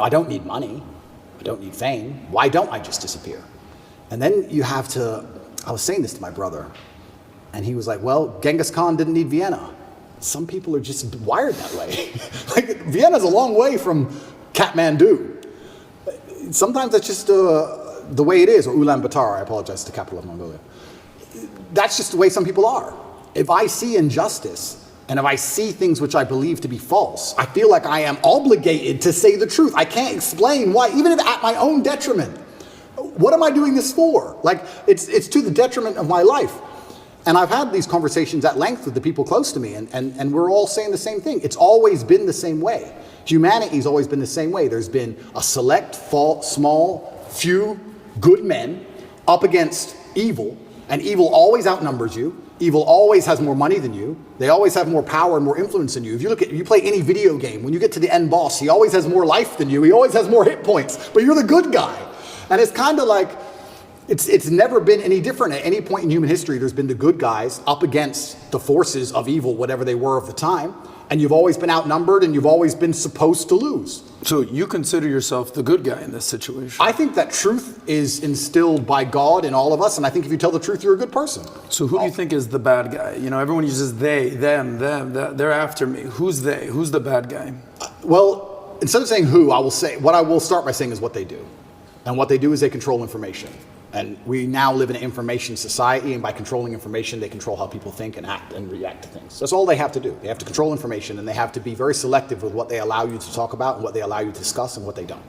I don't need money. I don't need fame. Why don't I just disappear? And then you have to, I was saying this to my brother, and he was like, well, Genghis Khan didn't need Vienna. Some people are just wired that way. Like, Vienna's a long way from Kathmandu. Sometimes that's just the way it is, or Ulaanbaatar, I apologize, the capital of Mongolia. That's just the way some people are. If I see injustice, and if I see things which I believe to be false, I feel like I am obligated to say the truth. I can't explain why, even if at my own detriment. What am I doing this for? Like, it's to the detriment of my life. And I've had these conversations at length with the people close to me, and we're all saying the same thing. It's always been the same way. Humanity's always been the same way. There's been a select, small, few good men up against evil, and evil always outnumbers you. Evil always has more money than you. They always have more power and more influence than you. If you play any video game, when you get to the end boss, he always has more life than you. He always has more hit points, but you're the good guy. And it's kind of like, it's never been any different. At any point in human history, there's been the good guys up against the forces of evil, whatever they were of the time. And you've always been outnumbered, and you've always been supposed to lose. So you consider yourself the good guy in this situation? I think that truth is instilled by God in all of us, and I think if you tell the truth, you're a good person. So who do you think is the bad guy? You know, everyone uses they, them, they're after me. Who's they? Who's the bad guy? Well, instead of saying who, I will say, what I will start by saying is what they do. And what they do is they control information. And we now live in an information society, and by controlling information, they control how people think and act and react to things. That's all they have to do. They have to control information, and they have to be very selective with what they allow you to talk about and what they allow you to discuss and what they don't.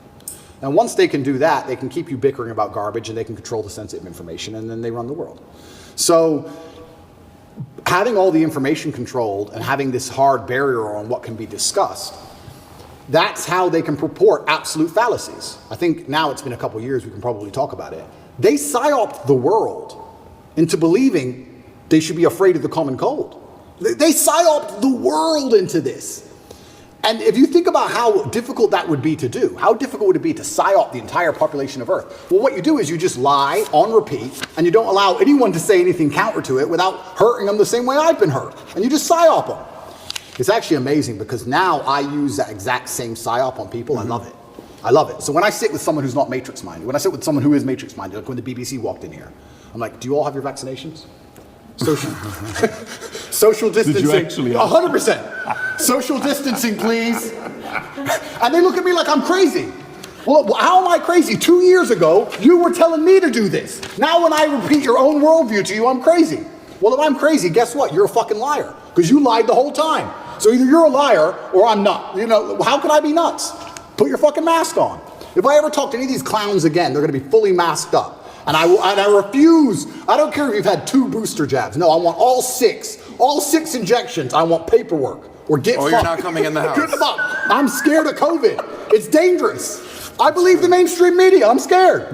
And once they can do that, they can keep you bickering about garbage, and they can control the sensitive information, and then they run the world. So having all the information controlled and having this hard barrier on what can be discussed, that's how they can purport absolute fallacies. I think now it's been a couple years, we can probably talk about it. They psyoped the world into believing they should be afraid of the common cold. They psyoped the world into this. And if you think about how difficult that would be to do, how difficult would it be to psyop the entire population of Earth? Well, what you do is you just lie on repeat, and you don't allow anyone to say anything counter to it without hurting them the same way I've been hurt. And you just psyop them. It's actually amazing, because now I use that exact same psyop on people. I love it. I love it. So when I sit with someone who's not matrix-minded, when I sit with someone who is matrix-minded, like when the BBC walked in here, I'm like, do you all have your vaccinations? Social distancing. Did you actually? 100%. Social distancing, please. And they look at me like I'm crazy. Well, how am I crazy? 2 years ago, you were telling me to do this. Now when I repeat your own worldview to you, I'm crazy. Well, if I'm crazy, guess what? You're a fucking liar, because you lied the whole time. So either you're a liar or I'm not. You know, how can I be nuts? Put your fucking mask on. If I ever talk to any of these clowns again, they're going to be fully masked up. And I refuse. I don't care if you've had 2 booster jabs. No, I want all 6 injections. I want paperwork, or get fucked. Or you're not coming in the house. Good fuck. I'm scared of COVID. It's dangerous. I believe the mainstream media. I'm scared.